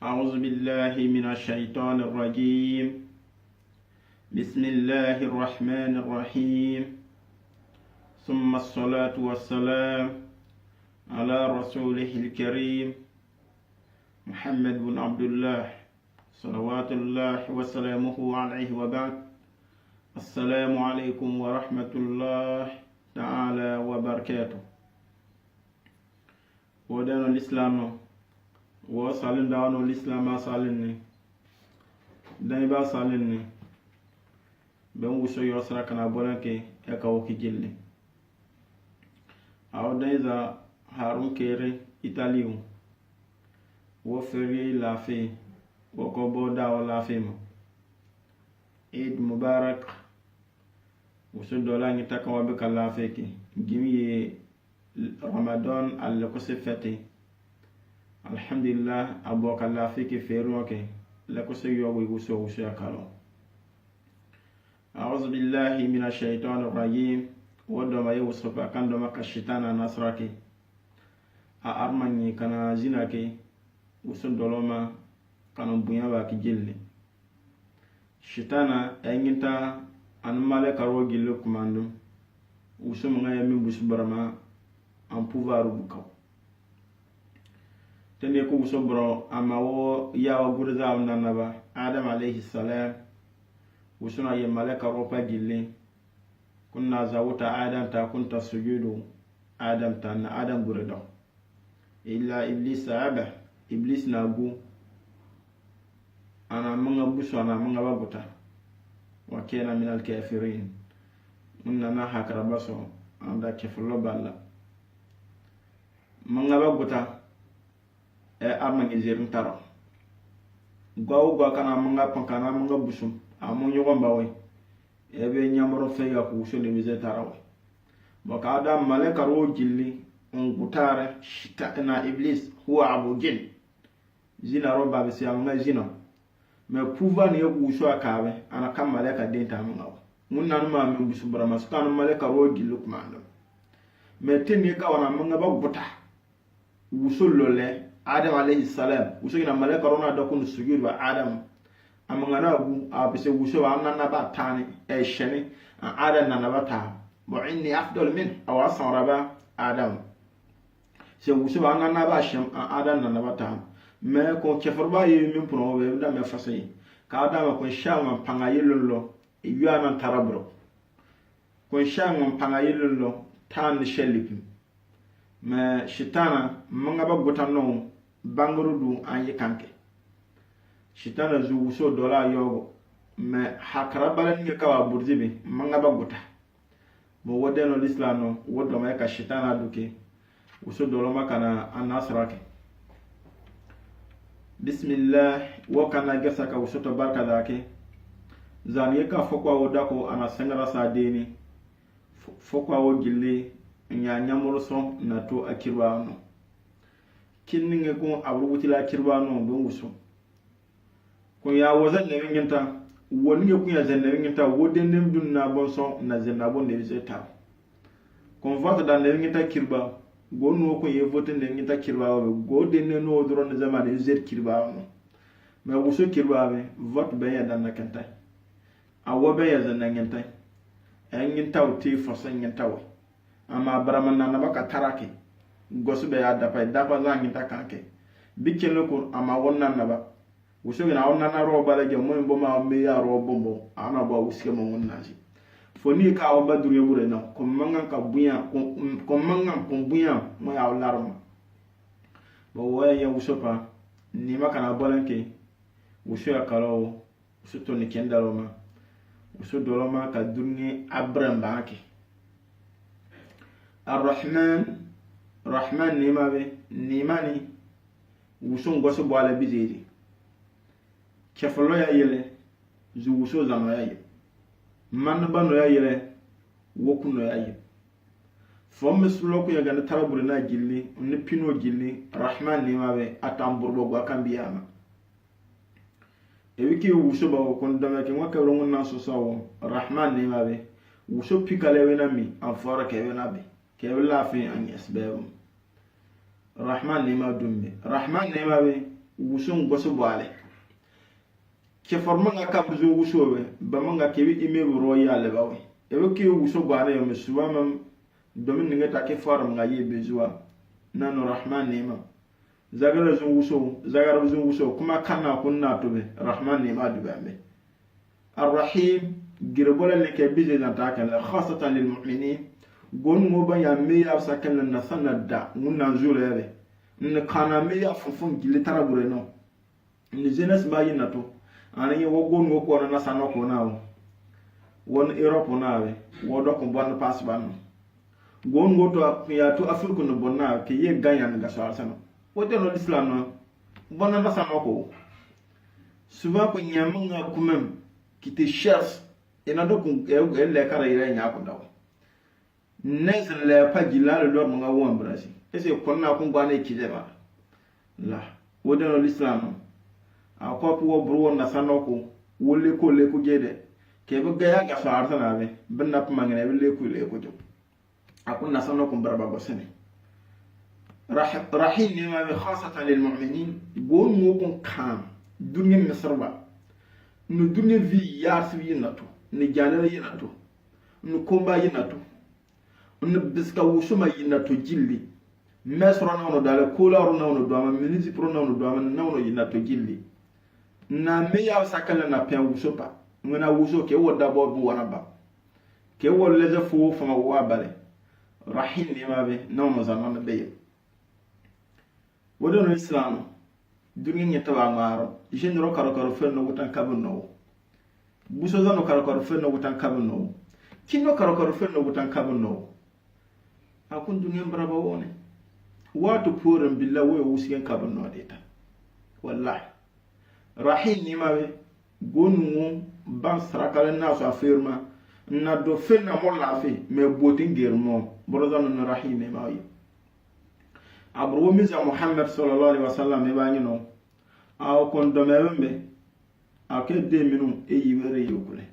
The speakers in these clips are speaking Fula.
أعوذ بالله من الشيطان الرجيم. بسم الله الرحمن الرحيم. ثم الصلاة والسلام على رسوله الكريم محمد بن عبد الله صلوات الله وسلامه عليه وبعد. السلام عليكم ورحمة الله تعالى وبركاته. ودان الإسلام وصالن دانو الإسلام صالني دايبا صالني بن وسو يوسرا كنا بولانكي اكاوكي جيلي أو دايزا هارون كيري إيطاليو وفري لافي وكوبو داو لافيما عيد مبارك وسو دولاني تاكوا بك لافيكي جيمي رمضان اللي كسفتي alhamdulillah aboka lafiki feroke lako yogo wuso yakalo. A'udhu billahi minash shaitanir rajim. Wodo ma yuso pa kando maka shitana nasraki a armanyi kana zinake wuso doloma kana bunya ba ki jelle shitana enyita an malaka rogi lukmandu wuso mga yami busbarama an pouvoir bukaw tene ko wusobro ama wo yawa gurza naba adam alayhi salam wusuna ye malaka ropa gille kunna zawuta adam ta kunta sujudu adam ta na adam gurdo illa iblis aba iblis nagu ana manga buso ana manga babuta wa kana min al kafirin munna na hakra baso anda keflo balla manga babuta armangi zirin taro gwa kana manga pankana manga busum amun yogon bawe ebe nyamoro feya ku so le wize tarawe boka adam malaka ro jilli on gutare shitana iblis huwa abu jin zina roba be siya manga zina me pouvoir ne ku so akabe ana kam malaka denta manga mun nanu ma me busu brama sukanu malaka ro jillu kumanda me tenni ka wana manga ba guta wusulole adam alayhi salam wuso ina malaka rona da kun sujud wa adam amangana bu abise wuso wa anna ba tani e sheni adam na nabata wa inni afdal min aw asraba adam se wuso wa anna ba shem adam na nabata me ko kefarba yi min puno be da me fasai ka adam ko shama panga yilolo iyana tarabro ko shama panga yilolo tan shelipim me shitana manga ba gutano bangurudu anyi kanke shitana zu wuso dola yogo me hakra balan nge kawa burzibi manga ba guta mo wodeno lislano wodo ma ka shitana duke wuso dolo makana anasrake bismillah wo kana gesa ka wuso to barka dake zaniye ka fokwa wodako ana sengara sa deni fokwa wo gille nya nyamurso na to akirwano kinninge ko abruutila kirwano don wuso ko ya wazan ne nginta wonige ku ya zanne nginta woden dem dunna bonso na zanna bon ne zeta ko vote dan ne nginta kirba gonu ko ye vote ne nginta kirba go den ne no dron ne zamane zet kirba no me wuso kirba be vote be ya dan nakanta awo be ya zanna nginta en nginta uti fosan nginta wo ama baramanna na baka tarake gosbe ya dapa za nginta kanke bikelo ko ama wonna na ba wuso na wonna na ro bala je mo mbo ma me ya ro bombo ana ba wuske mo wonna ji foni ka o ba dure bure na ko mangan ka buya ko mangan ko buya mo ya larma bo waya ya wuso pa ni makana bolanke wuso ya kalo wuso to ni kendalo ma wuso doloma ka dunni abram baake Rahman nima be nimani wuso ngoso bo ala bizedi kefolo ya yele zu wuso zano ya yele man bano ya yele wokuno ya yele fom mesulo ko ya ganda tarabure na gilli ne pino gilli Rahman nima be atamburbo gwa kambiyama e wiki wuso ba ko ndama ke ngaka rongo na so sawo Rahman nima be wuso pikale wena mi afara ke wena be kewla fi an yasbab Rahman nima dumbe Rahman nima be wusun gosu bwale ke formanga kabru zo wusowe bamanga kebi ime ro yale bawe ebe ke wuso bwale yo mesuwa mam domin ninga ta ke forum nga ye bezuwa nanu rahman nema zagara zo wuso kuma kana kunna tobe rahman nema dubambe arrahim girbola ne ke bize zanta kan khasatan lil mu'minin gon mo ba ya me ya sakan na sanada munna zure yabe ne kana me ya fufun gile tarabure no ni jeunesse ba yi nato ana ye wo gon wo ko na sanoko nawo won europe nawe wo do ko bon pass ban gon go to ya to afrique no bonna ke ye ganyan ga so asano wo de no islam no bonna na sanoko souvent ko nyamanga kumem qui te cherche et n'a donc elle carrière nya ko daw nes le pa gila le lor nga won brasi et c'est kon na ko ngwane ki deba la wodo l'islam a ko po bro na sanoko wolle ko le ko gede ke be ga ga fa arsana be ben na pa mangene be le ko jo akun na sanoko barba go sene rahim ni ma bi khasatan lil mu'minin gon mo kon kan dunya misrba no dunya vi yarsi yinato ni janara yinato no komba yinato no biska wusuma yinato jilli mesro nawno dale kularu nawno do am minisi pro nawno do am nawno yinato jilli na me ya sakala na pen wusopa ngana wuso ke woda bo bu wana ba ke wolle za fu fama wa bale rahim ni mabe nawno zanana be wodo no islam dunya nyata wa ngaro jenro karo fenno wutan kabno buso zano karo fenno wutan kabno kinno karo fenno wutan kabno akun dunya braba woni watu poran billahi wo wusigen kabno deta wallahi rahim ni mawe gonu ban sarakale na so afirma na do fenna mo lafi me botin germo borozano no rahim ni mawe abro miza muhammad sallallahu alaihi wasallam e banyino aw kon do mewembe akede minu e yiwere yokule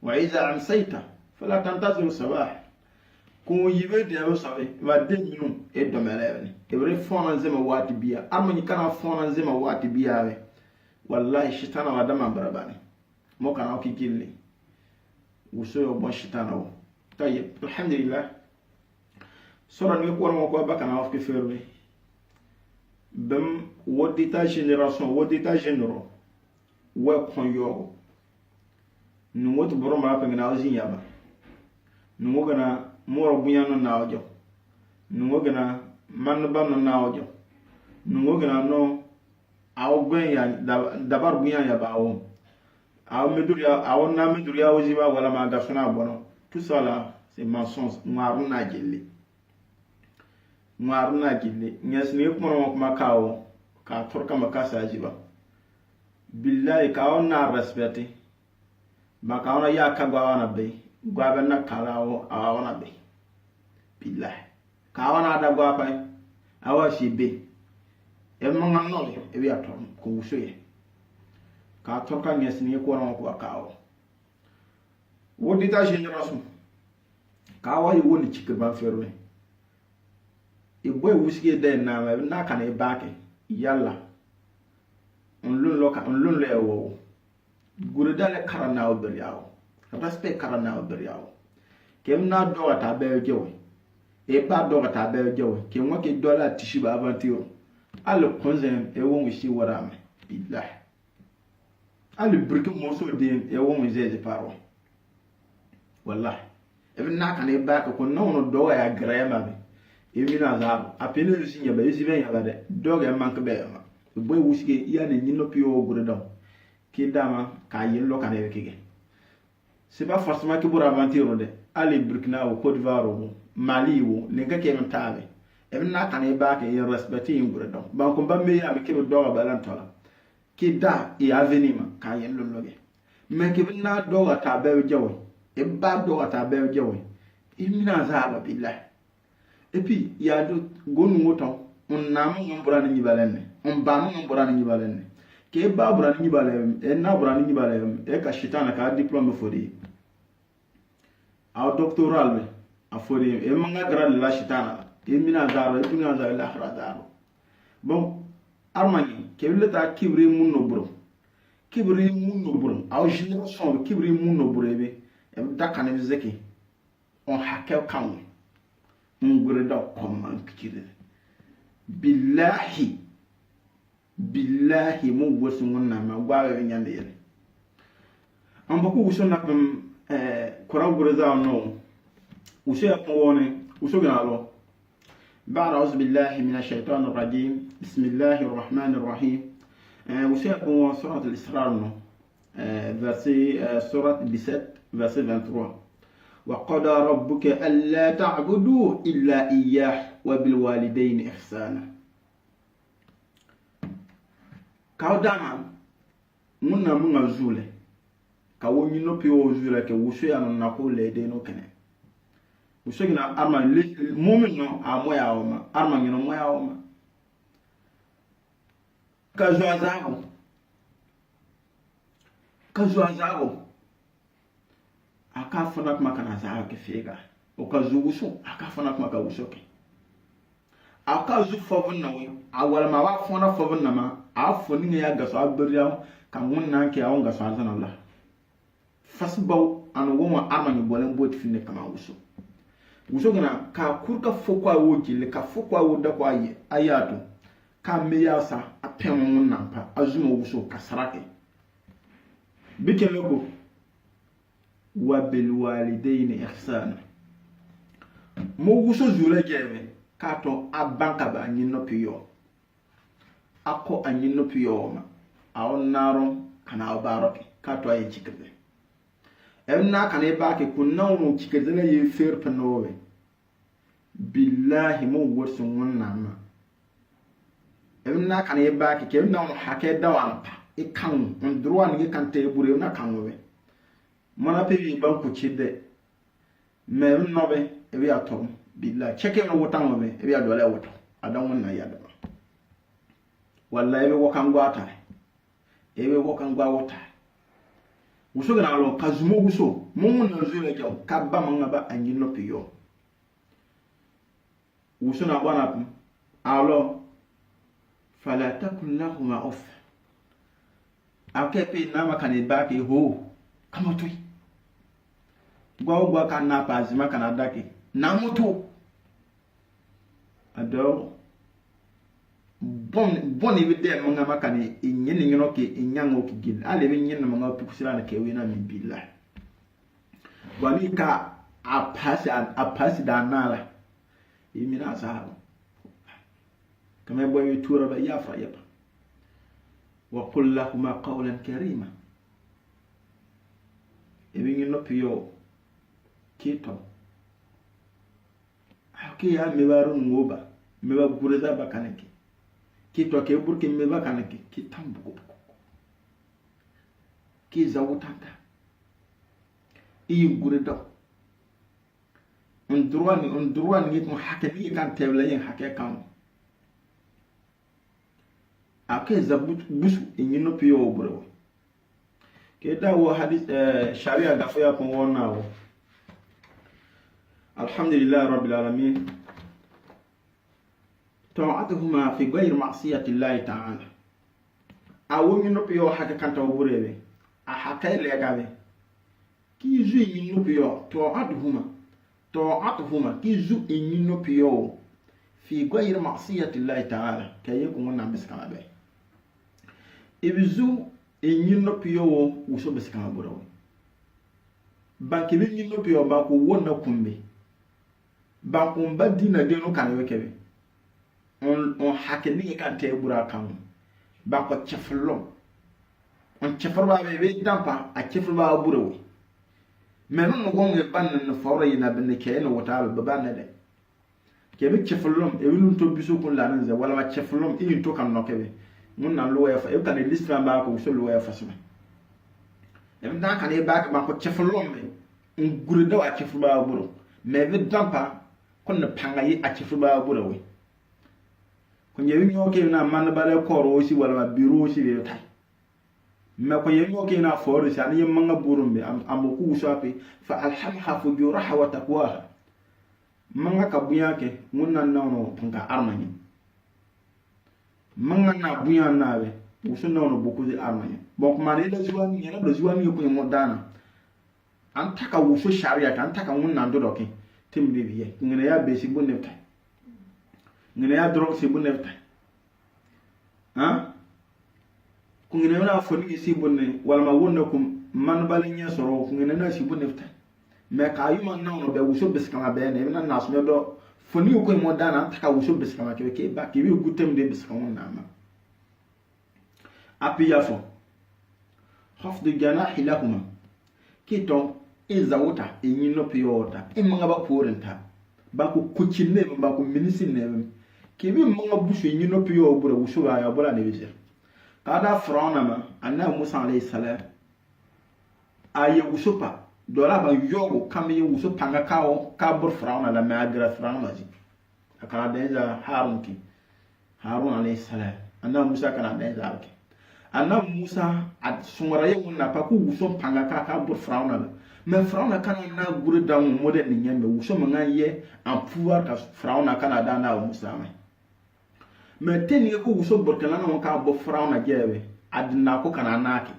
wa iza amsayta fala tantazir sabah kun yiwe de o sabe wa de minu e do melewni e bre fona zema wati biya amani kana fona zema wati biya we wallahi shitana wa dama barabani mo kana o kikille wuso yo bon shitana wo tayyib alhamdulillah sora ni ko mo ko bakana of ke ferwe bem wodita génération wodita généraux wa kon yo nu wotu boroma pa ngana ozin yaba nu wogana moro bunyano na ojo nu wogana man ban na ojo nu wogana no aw gwen ya dabar bunyan ya bawo aw meduria aw na meduria oziba wala ma gafuna bono tout ça là c'est mensonge ngaruna jelle marna gille nyasni kuma kuma kawo ka torka makasa jiba billahi ka onna respecte ba ka onna ya ka gwa wana be gwa be na kalawo awana be billahi ka wana da gwa pa awa shi be e manga no e bi atom ko wusoye ka torka nyasni kuma kawo wodi ta génération ka wa yi woni cikirban ferwe boy wuske den na kana e baake yalla on lun le wo gure dale karana o beriawo respect karana o beriawo kem na do ta be jewe e ba do ta be jewe ke mo ke dola tishi ba aventure al konzen e won wishi warame billahi al burki mo so de e won zeze paro wallahi e na kana e baake ko no do ya grema be evina za apene rusinya ba yesiben ya bade doga manke be ma boy wuske ya ne nyino pio gurdam ki dama ka yello kanere kige c'est pas forcément que pour aventure de aller Burkina ou Côte d'Ivoire ou Mali ou ne ka ke mtabe e na kan e ba ke respecter gurdam ba ko ba me ya me ke doga balantola ki da e avenima ka yello loge me ke na doga ta be jawo e ba doga ta be jawo imina za ba billahi. Et puis, il y a d'autres gonouton, on n'a pas un bras ni balene, on bat un bras ni balene. Qui ba bras ni balene, et n'a bras ni balene, et cachitana car diplôme fori. A doctoral, a fori, et manga grade la chitana, et minazaro, et minazaro la radaro. Bon, armani kebile ta kibri mun no bro kibri mun no bro aw génération kibri mun no bro be e da kan zeki on hakel kan ngure da komman kire billahi mun wosu munna ma gwawe nyande yele an bako wuso na pem kuran gure za no wuso ya pone wuso gana lo بعد أعوذ بالله من الشيطان الرجيم بسم الله الرحمن الرحيم وسيكون سورة الإسراء سورة 17 verset 23 وقضى ربك ألا تعبدوا إلا إياه وبالوالدين إحسانا كاودانا منا منا زولة كاوني نوبيو زولة كوشي أنا نقول لدينو كنه وشغنا أرما مؤمن نو أمويا أوما أرما ينو مويا أوما كزوازاغو akafuna kuma kana za kefega okazuguso akafuna kuma ka usoke akazu fovun nawe awala ma wa fona fovun na ma afoni ne ya gaso abriam kan wonna ke awon gaso azan Allah fasbaw an woma amani bolen bot finne kama uso gana ka kurka fokwa wojile ka fokwa woda kwa ayatu ka meyasa apem wonna pa azuma uso kasarake bikelego وبالوالدين إحسانا موسو زولا جيمي كاتو أبانكا بانينو بيو أكو أنينو بيو ما أو نارو كان أباروكي كاتو أي جيكرده أمنا كان يباكي كناونو جيكرده لا يفير بنووي بالله مو ورسو ونعما أمنا كان يباكي كناونو حكي دوان إكاون اندروان يكان تيبوري ونا كانووي mana pevi banku chide me nobe ebi atom billah cheke no wotan me ebi adole woto adan wonna yada wallahi ebi wokan gwata ebi wokan gwa wota wuso gana lo kazumo wuso mun na zule jaw kabba manga ba anyi no piyo wuso na bwana alo fala takun lahum uff akepe na makane ba ke ho kama tui gwa kan na pazima kana dake na moto ado bon evide mo ngama kane enyene nyono ke enyango ke gil ale be nyene mo ngapa kusira na ke wina mi billah bani ka apasi da nala yimina sahabu kama boy tura ba yafa yaba wa qul lahum qawlan karima ebi no piyo kito ake ya mebaru ngoba meba gureza bakaneke kito ke burke meba kaneke kitambuko kiza utata iyi gureda on droit ni mo hakani kan tebla yin hakke kan ake za busu inyi no piyo bro كده هو حديث شريعة دفعية كونغونا الحمد لله رب العالمين طاعتهما في غير معصية الله تعالى أو من نبيو حكا كانت وبريبي أحكا لغابي كي زو من نبيو طاعتهما كي زو من نبيو في غير معصية الله تعالى كي يكون نعم بسكما بي إبزو enyino piyo wuso besika boro banki nyino piyo ba ko wona kumbe ba ko mbadi na denu kan wekebe on hakeni kan te bura kan ba ko cheflo on chefro ba be dampa a cheflo ba buro mais non gonge ban na fawra yina ben ke no wata ba ban de kebe cheflo e wilun to biso ko la nan ze wala ma cheflo e to kan no kebe mun nan lo ya fa e kan listra ba ko so lo ya fa suma e nda kan e ba ka ba ko cheflom be ngure do a cheflu ba buro me be dampa kon na panga yi a cheflu ba buro we ko nyewi nyoke na man ba le koro si wala ba biro si be tay me ko yewi nyoke na foro si ani yemma burumbe am ko usape fa alhamha fujuraha wa taqwaha manga ka buyake mun nan nawo panga armani manga na buya na be wuso na no boku di armanya bon kuma ne da zuwa ni yana da zuwa ni ko mo dana an taka wuso sharia kan taka mun nan do doke timbe biye ngene ya be si bunne tay ngene ya drog si bunne tay ha ku ngene na foni si bunne wala ma wonna kum man balanya soro ku ngene na si bunne tay me ka yuma na no be wuso biskama be ne na naso do foni ko mo dana taka wuso biskama ke ba ke bi gutem de biskama na ma apiya fo hafdu janahi lahuma kito izawuta inyino piyota imanga ba porenta ba ku kuchinne ba ku minisi ne ke bi manga busu inyino piyo bura wuso ba ya bura ne bizir kada frona ma anna musa alayhi salam aye wuso pa dola ba yogo kame wuso panga kawo ka bur frona la magra frona ji akara deza harun alayhi salam anna musa kana deza alke anna musa ad sumara yemun na pa ku wuso panga ka bur frona la mais frona kana na gure da mo de ni nyambe wuso manga ye en pouvoir ka frona kana da na musa mais teni ko wuso burkana na ka bo frona jebe adna ko kana naki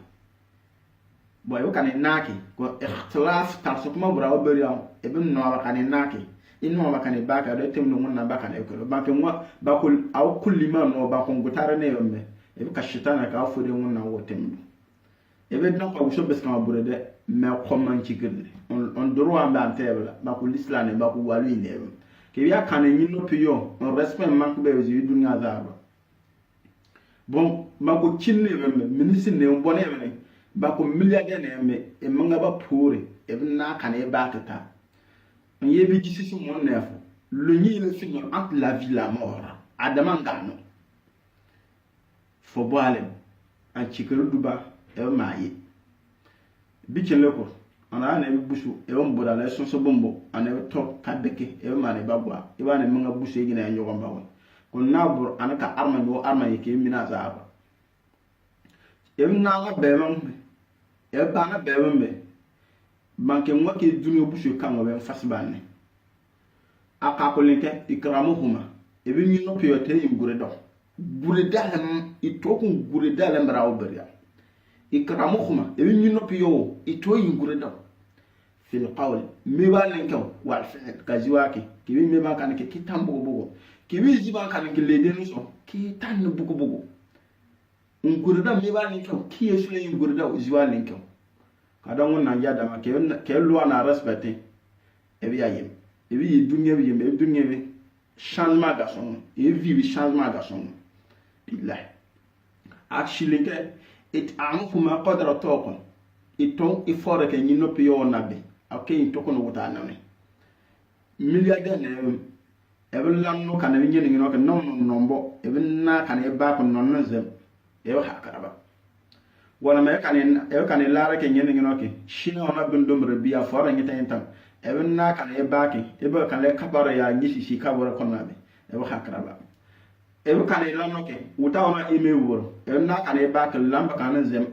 boy o kana naki ko ikhtilaf tarsu kuma brawo beriya ibn no kana naki inno ba kana baka do temno mun na baka na ko ba ke mo ba ko aw kulli ma no ba ko ngutare ne yombe e ka shitana ka fode mun na wotem e be don ko wuso beska burede me ko man ci gelle on droit ba antebla ba ko l'islam ba ko walu ne ke ya kana nyino piyo on respect man ko be yi dunya zaba bon ma ko cinne be ministre ne mbone be ba ko milliardaire ne me e manga ba pore e na kana e ba tata on yebi gisi mon nefo le nyi le finir entre la vie la mort adama ngano fo boale an cikeru duba e maayi bicele ko ana na busu e on boda la so bombo ana to kadeke e ma ne babwa e ba ne manga busu e gina nyogo mbawo ko nabur ana ka arma yo arma yake mina zaaba e na ga bemam e ba na bemam be banke mo ke dunu busu kan wo ben fasbanne aka ko lenke ikramuhuma e bi ñu no piyote yim gure dalam itokun gure dalam brawo bariya ikramuhuma e bi ñu no piyo ito yim gure daw fil qawl me ba lenke wal fi'l kaziwaki ki bi me ba kan ke kitambo bogo ki bi ziba kan ke lede no so ki tan bugo ngure da me ba lenke ki yesu le yim gure daw ziwa lenke kada wonna yada ma ke lo na respecter e bi ayem e bi dunya bi yem e dunya bi changement garçon e vie changement garçon billah actually ke it anu kuma qadra toko iton ifore ke nyino piyo nabe akay to kono wuta nane milliardaire ne e bi lanno kana bi nyene ngino ke non nombo e bi na kana e ba ko non zem e wa hakaraba wala me kan lara ke nyene ngino ke shina ona bindum rabia fora ngita entam e na kan e baaki e ba kan le kabara ya ngisi si kabara konabe e wa hakraba e kan lanno ke wuta ona ime woro e na kan e baaki lamba kan zem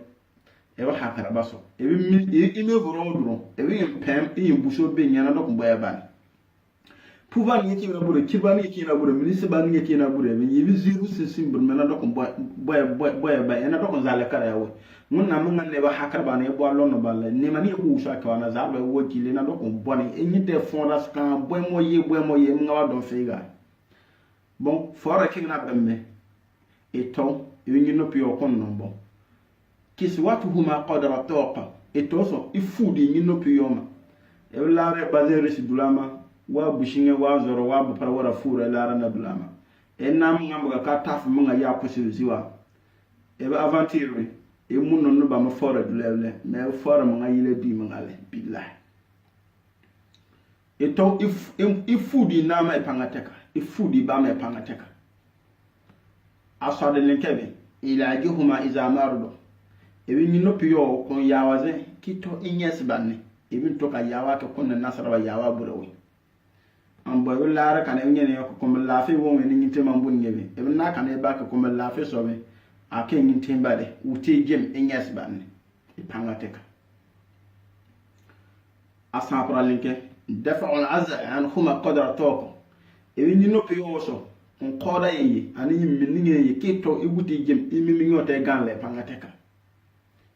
e wa hakraba so e bi ime woro duro e bi pem e buso be nyana do ko boya ban pouvoir ni ki na buro kibani ki na buro ministre ban ni ki na buro be yibi ziru sisim bur mena do ko boya ba ena do ko zale kara yawo mun na mun ne ba hakar ba ne bo lonno balle ne mani ko usa ka wana za ba wokile na do ko boni enyi de fondas kan boy mo ye mun wa don fega bon fora ki na bemme eto yingi no piyo kon non bon kiswatuhuma qadra taqa eto so ifudi ngi no piyo ma e la re bazere si dulama wa bushinge wa zoro wa bu para wara fura lara na bulama enam ngam ka taf mun ya ko ziwa e ba aventure e mun non ba ma fora dulele me fora mun ayile di mun ale billah eto ifudi na ma pangateka ifudi ba ma pangateka asade lenkebe ila jihuma iza mardo e bi nyino piyo kon yawaze kito inyes banne e bi to ka yawa ke kon nasara ba yawa burawi an boy lara kan e nyene ko ko lafi won ni nyinte man bun ngebe e na kan e ba ko lafi so be ake nyinte mbade uti gem inyes banne e pangateka asapra linke dafa al azza an huma qadra toko e bi nyino piyo so on koda yi ani min ngi ki to iguti jem imi mi ngote ganle pangateka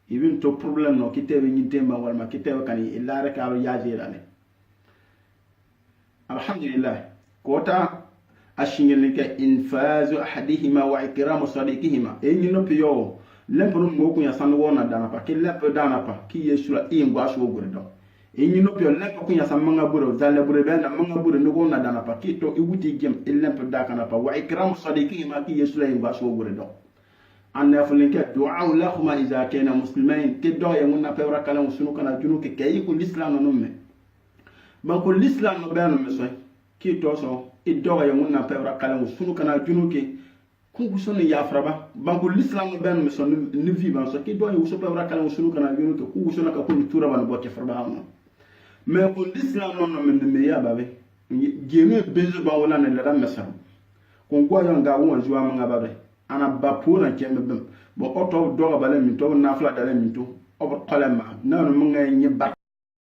ibin to problem no kitewe nyinte ma wal ma kitewe kan illa rek alu yajirane alhamdulillah kota ashingel ke infazu ahadihima wa ikramu sadiqihima e nyino piyo lempo mo kunya san wona dana pa ke lepo dana pa ki yesula ingwa so gurdo e nyino piyo lempo kunya san manga buro zalle buro be na manga buro no gona dana pa ki to iguti gem e lempo dakana pa wa ikramu sadiqihima ki yesula ingwa so gurdo anna fulinke du'a lahuma idha kana muslimain ke do ya munna pewra kala musunu kana junu ke kay ko l'islam no me ba ko l'islam no be no me so ki to so iddo ya munna pewra kala musunu kana junu ke ku gusoni ya fraba ba ko l'islam no be no me so ni vivan so ki do ya uso pewra kala musunu kana junu ke ku gusona ka ko tura ban bo ke fraba no me ko l'islam no me ya babe gene bezu ba wala ne la mesam ko ko ya nga won juwa manga babe ana bapuna kembe bem bo oto doga bale min to na fla dale min to o ko lema nanu mun ngay ñi